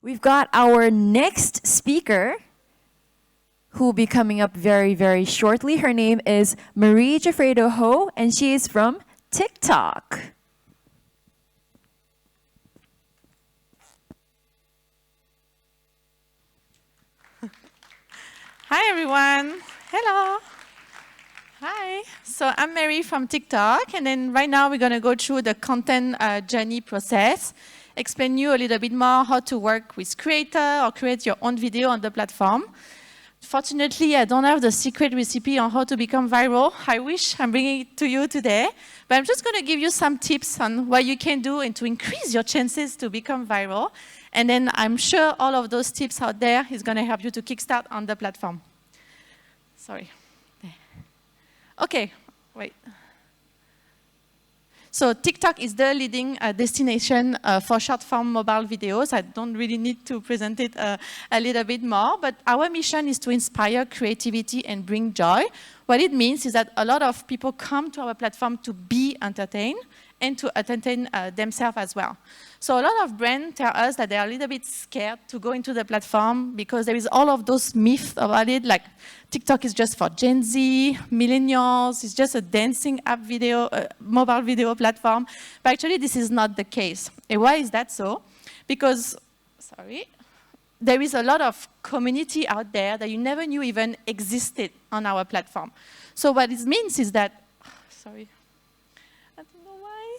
We've got our next speaker who will be coming up very, very shortly. Her name is Marie Jeffredo Ho, and she is from TikTok. Hi, everyone. Hello. Hi. So I'm Mary from TikTok, and then right now we're going to go through the content journey process, explain you a little bit more how to work with creator or create your own video on the platform. Fortunately, I don't have the secret recipe on how to become viral. I wish I'm bringing it to you today, but I'm just going to give you some tips on what you can do and to increase your chances to become viral. And then I'm sure all of those tips out there is going to help you to kickstart on the platform. Sorry. Okay, wait. So TikTok is the leading destination for short-form mobile videos. I don't really need to present it a little bit more, but our mission is to inspire creativity and bring joy. What it means is that a lot of people come to our platform to be entertained and to entertain themselves as well. So a lot of brands tell us that they're a little bit scared to go into the platform because there is all of those myths about it, like TikTok is just for Gen Z, millennials, it's just a dancing app video, mobile video platform. But actually, this is not the case. And why is that so? Because, there is a lot of community out there that you never knew even existed on our platform. So what it means is that, I don't know why.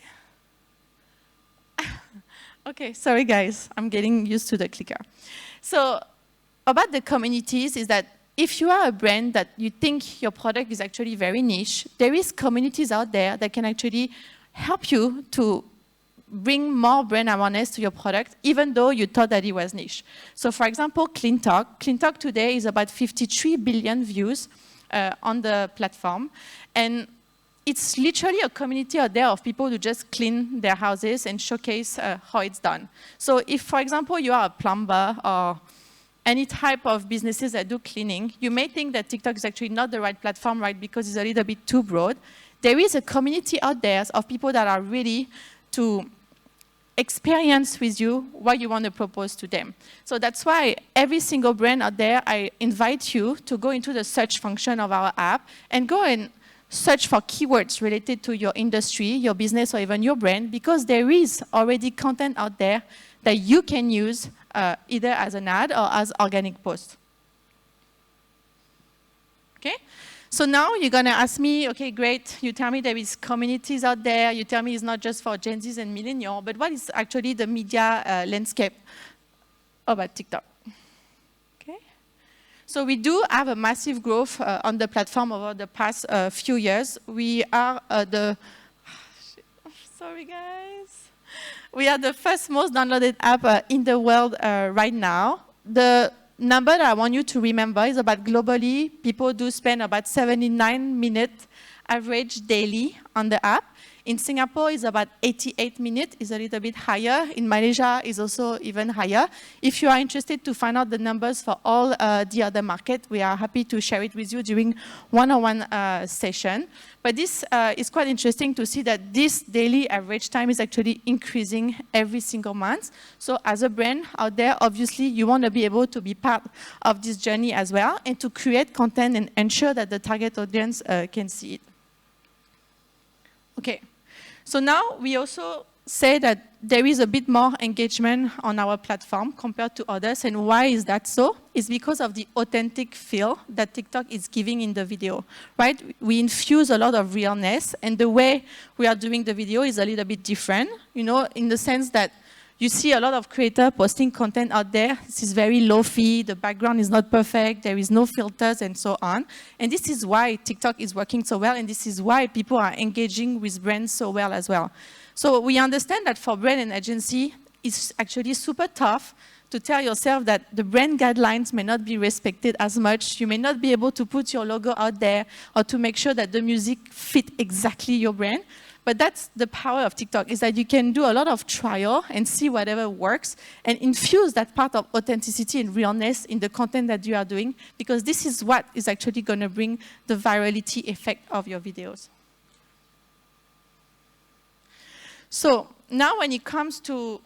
Okay, sorry guys, I'm getting used to the clicker. So about the communities is that if you are a brand that you think your product is actually very niche, there is communities out there that can actually help you to bring more brand awareness to your product, even though you thought that it was niche. So for example, CleanTalk. CleanTalk today is about 53 billion views on the platform. And it's literally a community out there of people who just clean their houses and showcase how it's done. So if, for example, you are a plumber or any type of businesses that do cleaning, you may think that TikTok is actually not the right platform, right, because it's a little bit too broad. There is a community out there of people that are ready to experience with you what you want to propose to them. So that's why every single brand out there, I invite you to go into the search function of our app and go and search for keywords related to your industry, your business, or even your brand, because there is already content out there that you can use either as an ad or as organic post. Okay? So now you're going to ask me, okay, great, you tell me there is communities out there, you tell me it's not just for Gen Zs and millennials, but what is actually the media landscape about TikTok? Okay? So we do have a massive growth on the platform over the past few years. We are sorry guys. We are the first most downloaded app in the world right now. The number that I want you to remember is about globally, people do spend about 79 minutes average daily on the app. In Singapore, it's about 88 minutes, is a little bit higher. In Malaysia, is also even higher. If you are interested to find out the numbers for all the other markets, we are happy to share it with you during one-on-one session. But this is quite interesting to see that this daily average time is actually increasing every single month. So as a brand out there, obviously, you want to be able to be part of this journey as well and to create content and ensure that the target audience can see it. Okay. So now we also say that there is a bit more engagement on our platform compared to others. And why is that so? It's because of the authentic feel that TikTok is giving in the video, right? We infuse a lot of realness, and the way we are doing the video is a little bit different, you know, in the sense that you see a lot of creators posting content out there. This is very low-fi, the background is not perfect, there is no filters and so on. And this is why TikTok is working so well, and this is why people are engaging with brands so well as well. So we understand that for brand and agency, it's actually super tough to tell yourself that the brand guidelines may not be respected as much. You may not be able to put your logo out there or to make sure that the music fit exactly your brand. But that's the power of TikTok, is that you can do a lot of trial and see whatever works and infuse that part of authenticity and realness in the content that you are doing, because this is what is actually going to bring the virality effect of your videos. So now when it comes to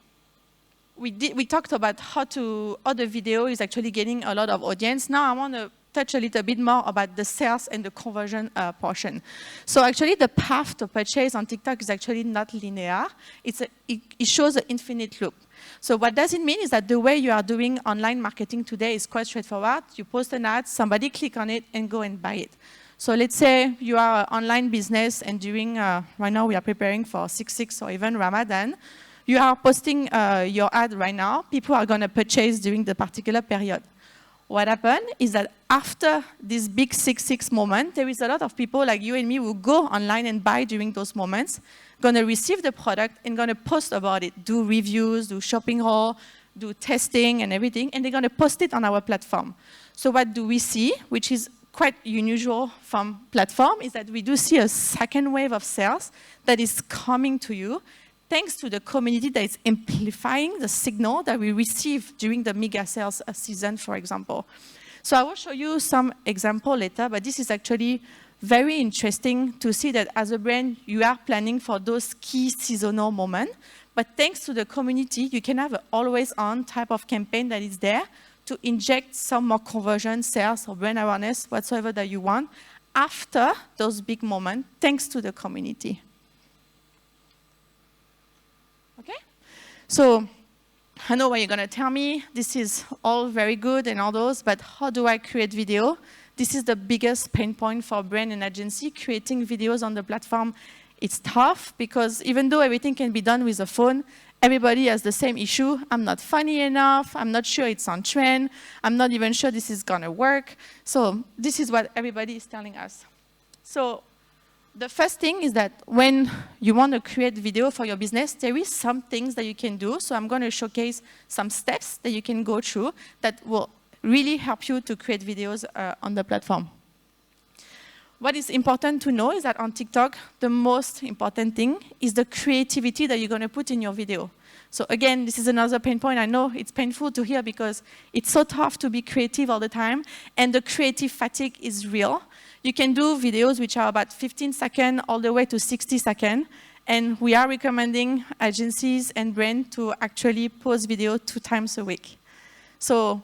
we talked about how the video is actually getting a lot of audience. Now I want to touch a little bit more about the sales and the conversion portion. So actually the path to purchase on TikTok is actually not linear. It shows an infinite loop. So what does it mean is that the way you are doing online marketing today is quite straightforward. You post an ad, somebody click on it and go and buy it. So let's say you are an online business and during, right now we are preparing for 6/6 or even Ramadan. You are posting your ad right now. People are going to purchase during the particular period. What happened is that after this big 6/6 moment, there is a lot of people like you and me who go online and buy during those moments, going to receive the product and going to post about it, do reviews, do shopping haul, do testing and everything, and they're going to post it on our platform. So what do we see, which is quite unusual from platform, is that we do see a second wave of sales that is coming to you thanks to the community that is amplifying the signal that we receive during the mega sales season, for example. So I will show you some example later, but this is actually very interesting to see that as a brand, you are planning for those key seasonal moments, but thanks to the community, you can have an always-on type of campaign that is there to inject some more conversion, sales, or brand awareness, whatsoever that you want, after those big moments, thanks to the community. Okay? So I know what you're going to tell me. This is all very good and all those, but how do I create video? This is the biggest pain point for brand and agency. Creating videos on the platform, it's tough because even though everything can be done with a phone, everybody has the same issue. I'm not funny enough. I'm not sure it's on trend. I'm not even sure this is going to work. So this is what everybody is telling us. So the first thing is that when you want to create video for your business, there is some things that you can do. So I'm going to showcase some steps that you can go through that will really help you to create videos on the platform. What is important to know is that on TikTok, the most important thing is the creativity that you're going to put in your video. So again, this is another pain point. I know it's painful to hear because it's so tough to be creative all the time, and the creative fatigue is real. You can do videos which are about 15 seconds all the way to 60 seconds, and we are recommending agencies and brands to actually post video 2 times a week. So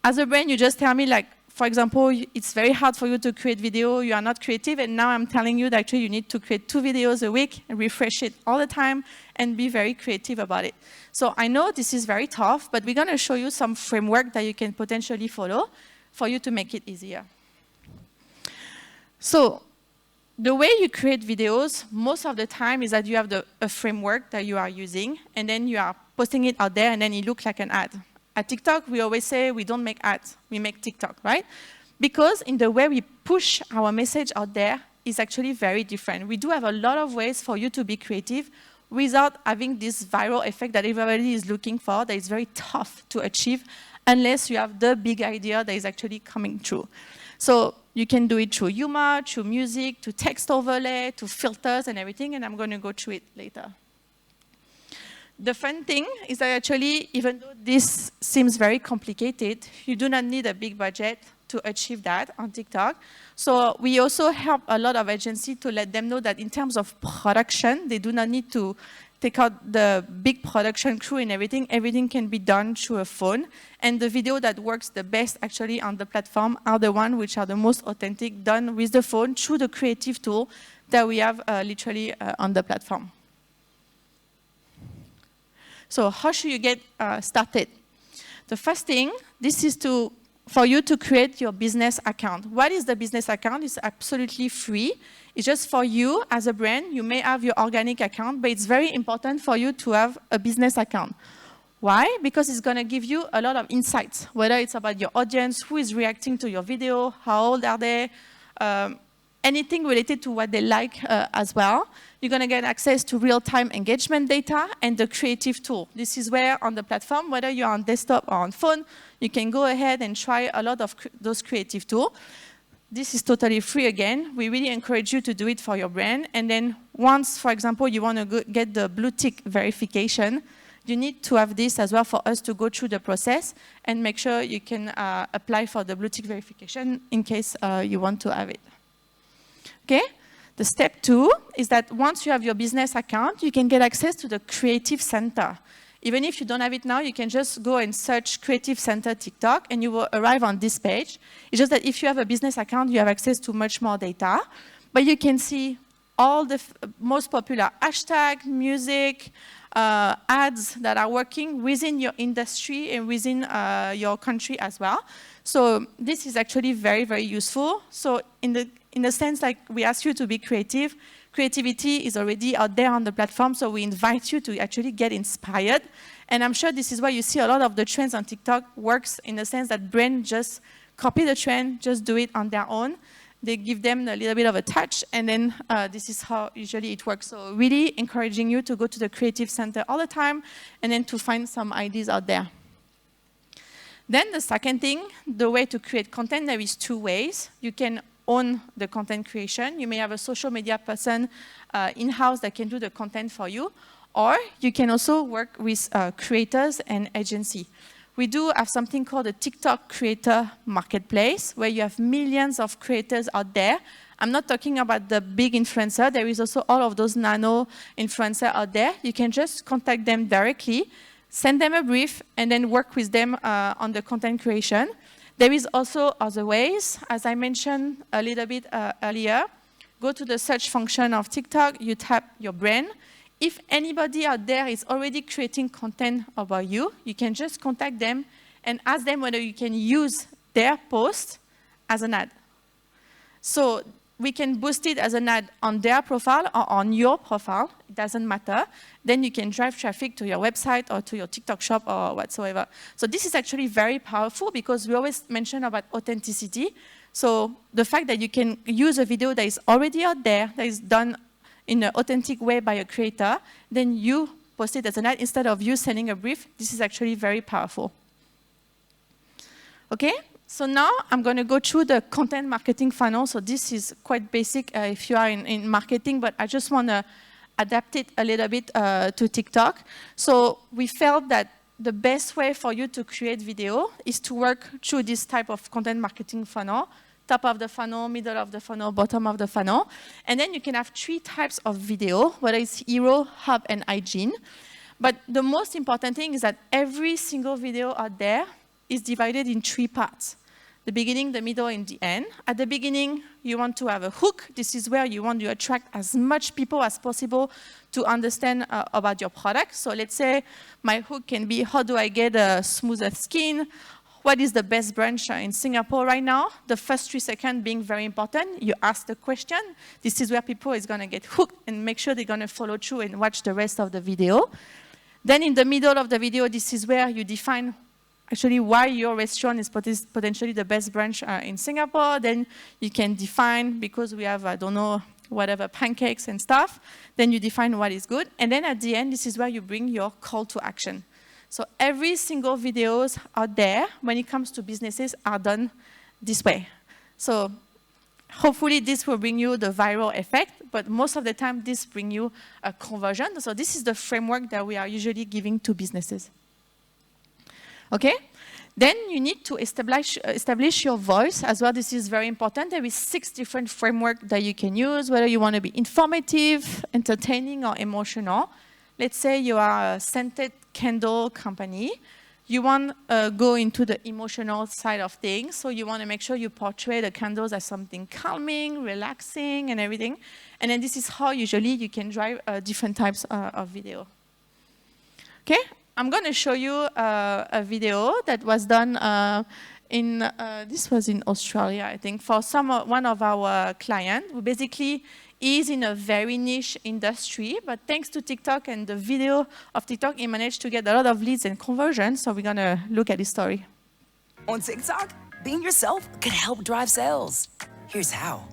as a brand, you just tell me, like, for example, it's very hard for you to create video, you are not creative, and now I'm telling you that actually you need to create 2 videos a week, and refresh it all the time, and be very creative about it. So I know this is very tough, but we're going to show you some framework that you can potentially follow for you to make it easier. So the way you create videos, most of the time, is that you have a framework that you are using, and then you are posting it out there, and then it looks like an ad. At TikTok, we always say we don't make ads, we make TikTok, right? Because in the way we push our message out there is actually very different. We do have a lot of ways for you to be creative without having this viral effect that everybody is looking for, that is very tough to achieve unless you have the big idea that is actually coming true. So you can do it through humor, through music, to text overlay, to filters and everything, and I'm going to go through it later. The fun thing is that actually, even though this seems very complicated, you do not need a big budget to achieve that on TikTok. So we also help a lot of agencies to let them know that in terms of production, they do not need to take out the big production crew and everything. Everything can be done through a phone. And the video that works the best actually on the platform are the ones which are the most authentic, done with the phone through the creative tool that we have literally on the platform. So how should you get started? The first thing, this is for you to create your business account. What is the business account? It's absolutely free. It's just for you as a brand. You may have your organic account, but it's very important for you to have a business account. Why? Because it's going to give you a lot of insights, whether it's about your audience, who is reacting to your video, how old are they, anything related to what they like as well. You're going to get access to real-time engagement data and the creative tool. This is where on the platform, whether you're on desktop or on phone, you can go ahead and try a lot of those creative tools. This is totally free again. We really encourage you to do it for your brand. And then once, for example, you want to get the blue tick verification, you need to have this as well for us to go through the process and make sure you can apply for the blue tick verification in case you want to have it. Okay? The step 2 is that once you have your business account, you can get access to the Creative Center. Even if you don't have it now, you can just go and search Creative Center TikTok, and you will arrive on this page. It's just that if you have a business account, you have access to much more data. But you can see all the most popular hashtag, music, ads that are working within your industry and within your country as well. So this is actually very, very useful. So in the sense, like, we ask you to be creative, creativity is already out there on the platform, so we invite you to actually get inspired. And I'm sure this is why you see a lot of the trends on TikTok works in the sense that brands just copy the trend, just do it on their own. They give them a little bit of a touch, and then this is how usually it works. So really encouraging you to go to the Creative Center all the time, and then to find some ideas out there. Then the second thing, the way to create content, there is two ways. You can own the content creation. You may have a social media person in-house that can do the content for you, or you can also work with creators and agency. We do have something called a TikTok creator marketplace, where you have millions of creators out there. I'm not talking about the big influencer. There is also all of those nano influencers out there. You can just contact them directly, send them a brief, and then work with them on the content creation. There is also other ways. As I mentioned a little bit earlier, go to the search function of TikTok, you tap your brand. If anybody out there is already creating content about you, you can just contact them and ask them whether you can use their post as an ad. So we can boost it as an ad on their profile or on your profile. It doesn't matter. Then you can drive traffic to your website or to your TikTok shop or whatsoever. So this is actually very powerful because we always mention about authenticity. So the fact that you can use a video that is already out there, that is done in an authentic way by a creator, then you post it as an ad instead of you sending a brief. This is actually very powerful. Okay, so now I'm going to go through the content marketing funnel. So this is quite basic if you are in marketing, but I just want to adapt it a little bit to TikTok. So we felt that the best way for you to create video is to work through this type of content marketing funnel. Top of the funnel, middle of the funnel, bottom of the funnel. And then you can have 3 types of video, whether it's hero, hub, and hygiene. But the most important thing is that every single video out there is divided in 3 parts. The beginning, the middle, and the end. At the beginning, you want to have a hook. This is where you want to attract as much people as possible to understand about your product. So let's say my hook can be, how do I get a smoother skin? What is the best brunch in Singapore right now? The first 3 seconds being very important. You ask the question. This is where people is going to get hooked and make sure they're going to follow through and watch the rest of the video. Then in the middle of the video, this is where you define actually why your restaurant is potentially the best brunch in Singapore. Then you can define, because we have, I don't know, whatever, pancakes and stuff. Then you define what is good. And then at the end, this is where you bring your call to action. So every single videos out there, when it comes to businesses, are done this way. So hopefully this will bring you the viral effect, but most of the time this brings you a conversion. So this is the framework that we are usually giving to businesses. Okay? Then you need to establish your voice as well. This is very important. There is 6 different frameworks that you can use, whether you want to be informative, entertaining, or emotional. Let's say you are a scented candle company. You want to go into the emotional side of things, so you want to make sure you portray the candles as something calming, relaxing, and everything. And then this is how usually you can drive different types of video. Okay, I'm going to show you a video that was done this was in Australia, I think, for one of our clients who basically is in a very niche industry, but thanks to TikTok and the video of TikTok, he managed to get a lot of leads and conversions. So we're gonna look at his story. On TikTok, being yourself could help drive sales. Here's how.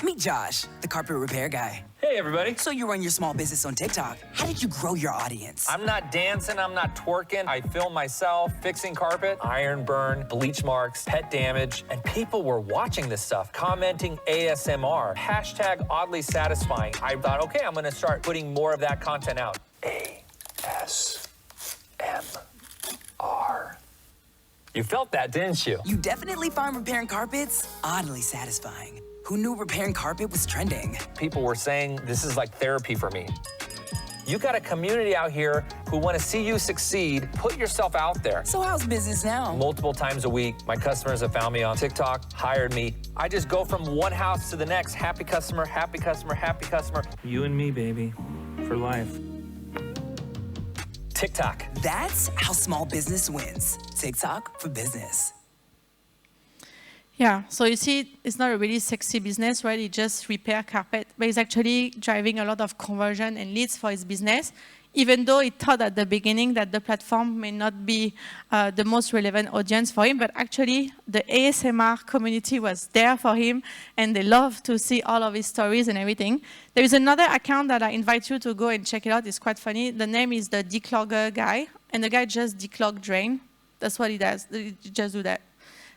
Meet Josh, the carpet repair guy. Hey, everybody. So you run your small business on TikTok. How did you grow your audience? I'm not dancing, I'm not twerking. I film myself fixing carpet, iron burn, bleach marks, pet damage, and people were watching this stuff, commenting ASMR, hashtag oddly satisfying. I thought, okay, I'm gonna start putting more of that content out. ASMR. You felt that, didn't you? You definitely find repairing carpets oddly satisfying. Who knew repairing carpet was trending? People were saying this is like therapy for me. You got a community out here who want to see you succeed. Put yourself out there. So how's business now? Multiple times a week, my customers have found me on TikTok, hired me. I just go from one house to the next. Happy customer, happy customer, happy customer. You and me, baby, for life. TikTok. That's how small business wins. TikTok for business. Yeah, so you see, it's not a really sexy business, right? He just repair carpet, but he's actually driving a lot of conversion and leads for his business, even though he thought at the beginning that the platform may not be the most relevant audience for him, but actually the ASMR community was there for him, and they love to see all of his stories and everything. There is another account that I invite you to go and check it out. It's quite funny. The name is the Declogger guy, and the guy just declog drain. That's what he does. He just do that.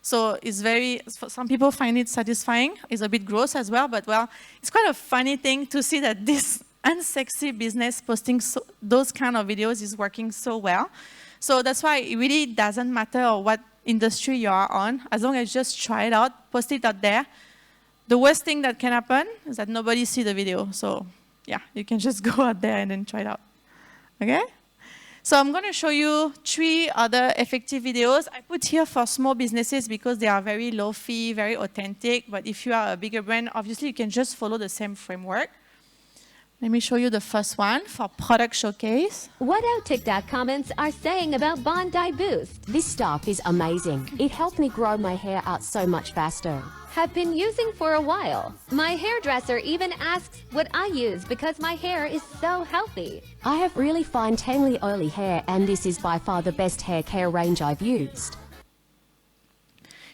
So it's very, some people find it satisfying. It's a bit gross as well, but well, it's quite a funny thing to see that this unsexy business posting those kind of videos is working so well. So that's why it really doesn't matter what industry you are on, as long as you just try it out, post it out there. The worst thing that can happen is that nobody see the video. So yeah, you can just go out there and then try it out. Okay? So I'm going to show you 3 other effective videos. I put here for small businesses because they are very low fee, very authentic. But if you are a bigger brand, obviously you can just follow the same framework. Let me show you the first one for product showcase. What our TikTok comments are saying about Bondi Boost. This stuff is amazing. It helped me grow my hair out so much faster. Have been using for a while. My hairdresser even asks what I use because my hair is so healthy. I have really fine tangly oily hair, and this is by far the best hair care range I've used.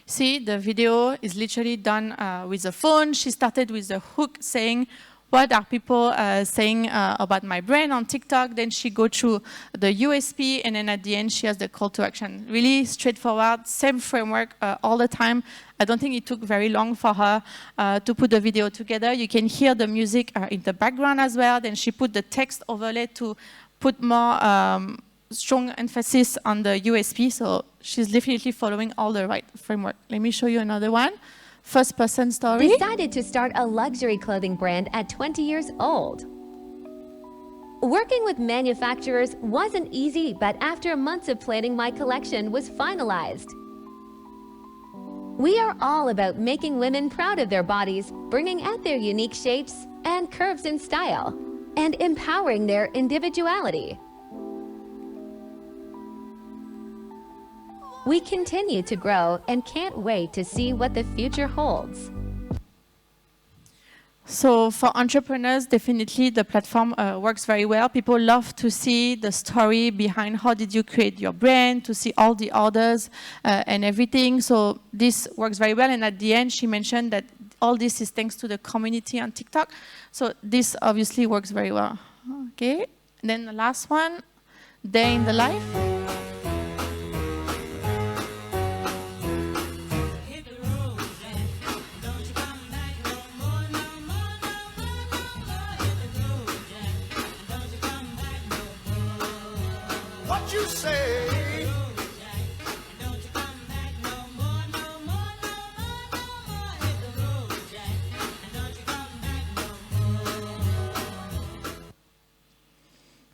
See, the video is literally done with a phone. She started with a hook saying, what are people saying about my brand on TikTok? Then she go through the USP, and then at the end, she has the call to action. Really straightforward, same framework all the time. I don't think it took very long for her to put the video together. You can hear the music in the background as well. Then she put the text overlay to put more strong emphasis on the USP. So she's definitely following all the right framework. Let me show you another one. First person story. Decided to start a luxury clothing brand at 20 years old. Working with manufacturers wasn't easy, but after months of planning, my collection was finalized. We are all about making women proud of their bodies, bringing out their unique shapes and curves in style, and empowering their individuality. We continue to grow and can't wait to see what the future holds. So for entrepreneurs, definitely the platform works very well. People love to see the story behind how did you create your brand, to see all the orders and everything. So this works very well. And at the end, she mentioned that all this is thanks to the community on TikTok. So this obviously works very well. Okay. And then the last one, day in the life.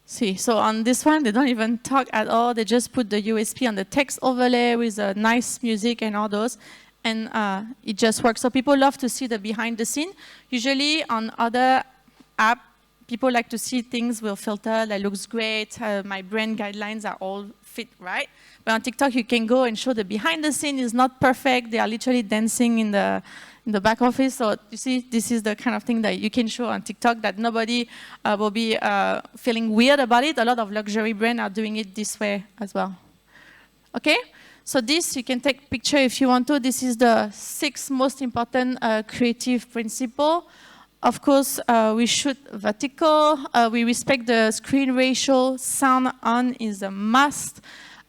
See, so on this one, they don't even talk at all. They just put the USP on the text overlay with a nice music and all those, and it just works. So people love to see the behind the scene. Usually on other apps, people like to see things with filter that looks great. My brand guidelines are all fit right. But on TikTok, you can go and show the behind the scene is not perfect. They are literally dancing in the back office. So you see, this is the kind of thing that you can show on TikTok that nobody will be feeling weird about it. A lot of luxury brands are doing it this way as well. Okay? So this, you can take picture if you want to. This is the 6 most important creative principle. Of course, we shoot vertical. We respect the screen ratio. Sound on is a must.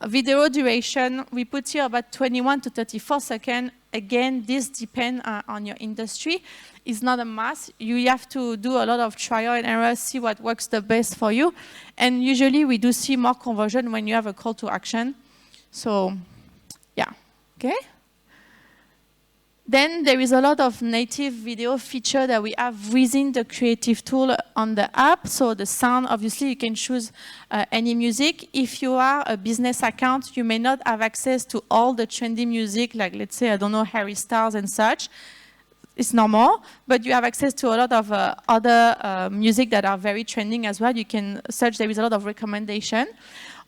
Video duration, we put here about 21 to 34 seconds. Again, this depends on your industry. It's not a must. You have to do a lot of trial and error, see what works the best for you. And usually, we do see more conversion when you have a call to action. So, yeah, okay? Then there is a lot of native video feature that we have within the creative tool on the app. So the sound, obviously, you can choose any music. If you are a business account, you may not have access to all the trendy music, like let's say, I don't know, Harry Styles and such. It's normal, but you have access to a lot of other music that are very trending as well. You can search, there is a lot of recommendation.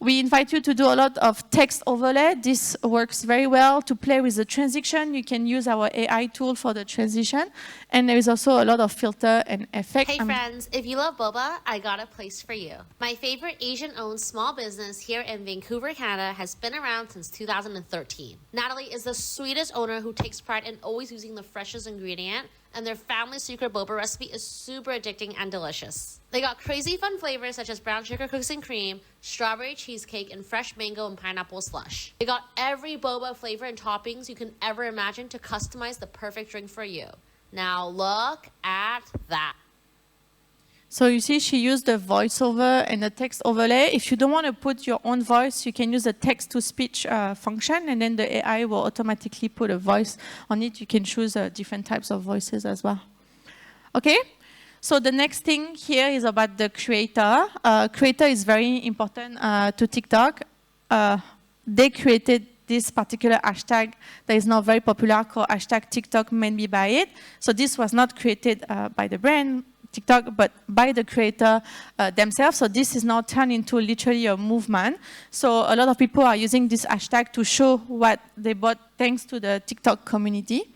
We invite you to do a lot of text overlay. This works very well to play with the transition. You can use our AI tool for the transition. And there is also a lot of filter and effect. Hey friends, if you love boba, I got a place for you. My favorite Asian-owned small business here in Vancouver, Canada has been around since 2013. Natalie is the sweetest owner who takes pride in always using the freshest ingredient, and their family secret boba recipe is super addicting and delicious. They got crazy fun flavors such as brown sugar cookies and cream, strawberry cheesecake, and fresh mango and pineapple slush. They got every boba flavor and toppings you can ever imagine to customize the perfect drink for you. Now look at that. So you see, she used the voiceover and the text overlay. If you don't want to put your own voice, you can use the text-to-speech function, and then the AI will automatically put a voice on it. You can choose different types of voices as well. Okay? So the next thing here is about the creator. Creator is very important to TikTok. They created this particular hashtag that is now very popular called hashtag TikTok made me buy it. So this was not created by the brand, TikTok, but by the creator themselves. So this is now turned into literally a movement. So a lot of people are using this hashtag to show what they bought thanks to the TikTok community.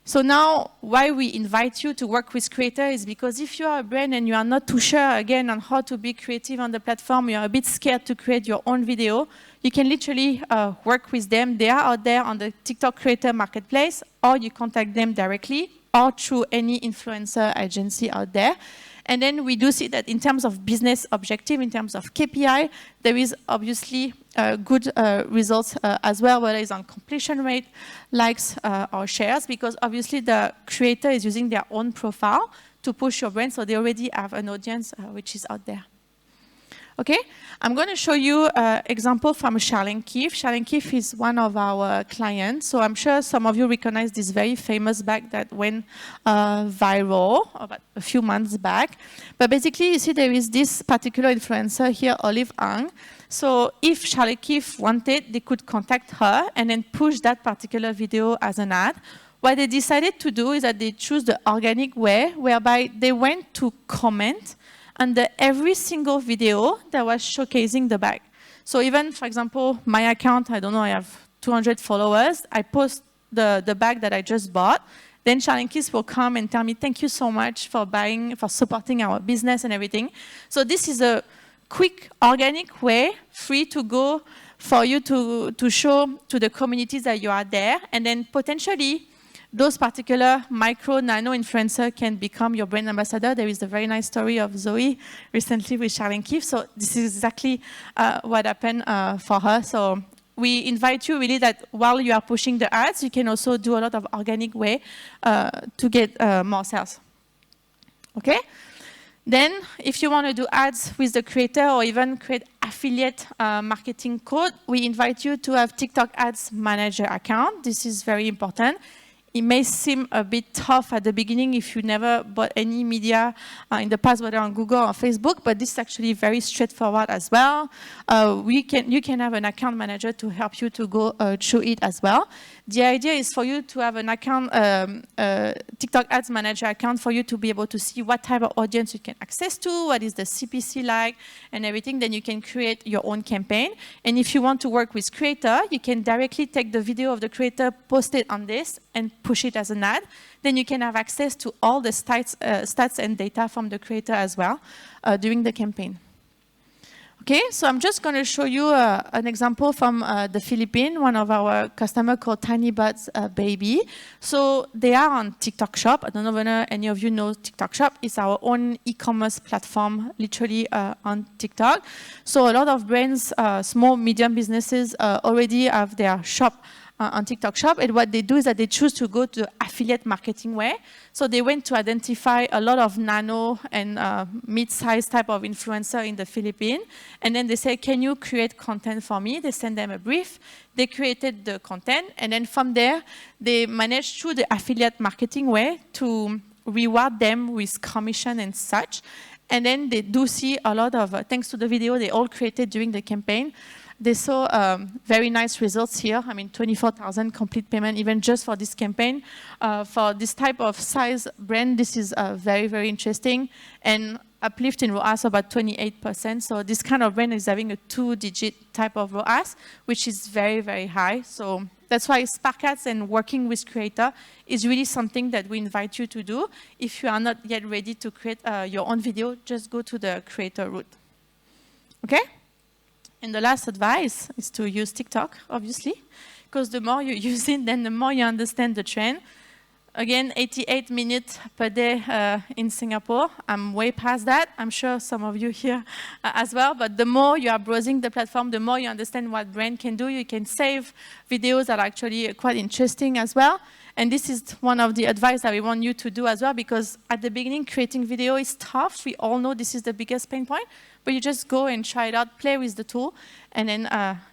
So now, why we invite you to work with creators is because if you are a brand and you are not too sure, again, on how to be creative on the platform, you're a bit scared to create your own video, you can literally work with them. They are out there on the TikTok creator marketplace, or you contact them directly, or through any influencer agency out there. And then we do see that in terms of business objective, in terms of KPI, there is obviously good results as well, whether it's on completion rate, likes, or shares, because obviously the creator is using their own profile to push your brand, so they already have an audience which is out there. Okay, I'm going to show you an example from Charlene Keefe. Charlene Keefe is one of our clients, so I'm sure some of you recognize this very famous bag that went viral about a few months back. But basically, you see there is this particular influencer here, Olive Ang. So if Charlene Keefe wanted, they could contact her and then push that particular video as an ad. What they decided to do is that they choose the organic way, whereby they went to comment under every single video that was showcasing the bag. So even, for example, my account, I don't know, I have 200 followers. I post the bag that I just bought. Then Charlene Keefe will come and tell me, thank you so much for buying, for supporting our business and everything. So this is a quick, organic way, free to go, for you to show to the communities that you are there. And then potentially, those particular micro, nano influencer can become your brand ambassador. There is a very nice story of Zoe recently with Charlene Keefe. So this is exactly what happened for her. So we invite you really that while you are pushing the ads, you can also do a lot of organic way to get more sales. Okay? Then, if you want to do ads with the creator or even create affiliate marketing code, we invite you to have TikTok Ads Manager account. This is very important. It may seem a bit tough at the beginning if you never bought any media in the past, whether on Google or Facebook, but this is actually very straightforward as well. You can have an account manager to help you to go through it as well. The idea is for you to have an account, TikTok Ads Manager account, for you to be able to see what type of audience you can access to, what is the CPC like, and everything. Then you can create your own campaign. And if you want to work with creator, you can directly take the video of the creator, post it on this, and push it as an ad. Then you can have access to all the stats and data from the creator as well during the campaign. Okay, so I'm just going to show you an example from the Philippines, one of our customers called Tiny Buds Baby. So they are on TikTok Shop. I don't know whether any of you know TikTok Shop. It's our own e-commerce platform, literally on TikTok. So a lot of brands, small, medium businesses already have their shop on TikTok Shop. And what they do is that they choose to go to the affiliate marketing way. So they went to identify a lot of nano and mid-sized type of influencer in the Philippines. And then they say, can you create content for me? They send them a brief. They created the content. And then from there, they managed through the affiliate marketing way to reward them with commission and such. And then they do see a lot of, thanks to the video they all created during the campaign, they saw very nice results here. I mean, 24,000 complete payment, even just for this campaign. For this type of size brand, this is very, very interesting. And uplift in ROAS about 28%. So this kind of brand is having a 2-digit type of ROAS, which is very, very high. So that's why Spark Ads and working with creator is really something that we invite you to do. If you are not yet ready to create your own video, just go to the creator route. Okay? And the last advice is to use TikTok, obviously, because the more you use it, then the more you understand the trend. Again, 88 minutes per day in Singapore. I'm way past that. I'm sure some of you here as well. But the more you are browsing the platform, the more you understand what brand can do. You can save videos that are actually quite interesting as well. And this is one of the advice that we want you to do as well, because at the beginning, creating video is tough. We all know this is the biggest pain point. But you just go and try it out, play with the tool, and then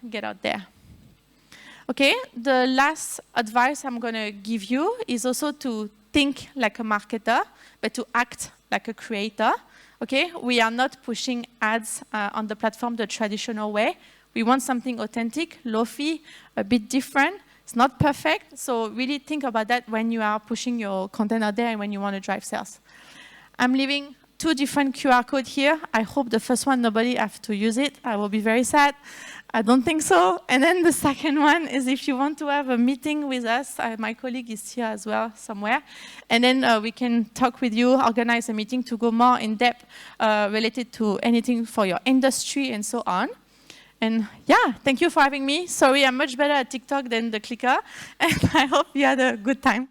get out there. Okay, the last advice I'm going to give you is also to think like a marketer, but to act like a creator. Okay, we are not pushing ads on the platform the traditional way. We want something authentic, low-fee, a bit different. It's not perfect, so really think about that when you are pushing your content out there and when you want to drive sales. I'm leaving 2 different QR codes here. I hope the first one, nobody have to use it. I will be very sad. I don't think so. And then the second one is if you want to have a meeting with us, my colleague is here as well somewhere. And then we can talk with you, organize a meeting to go more in depth related to anything for your industry and so on. And yeah, thank you for having me. Sorry, I'm much better at TikTok than the clicker. And I hope you had a good time.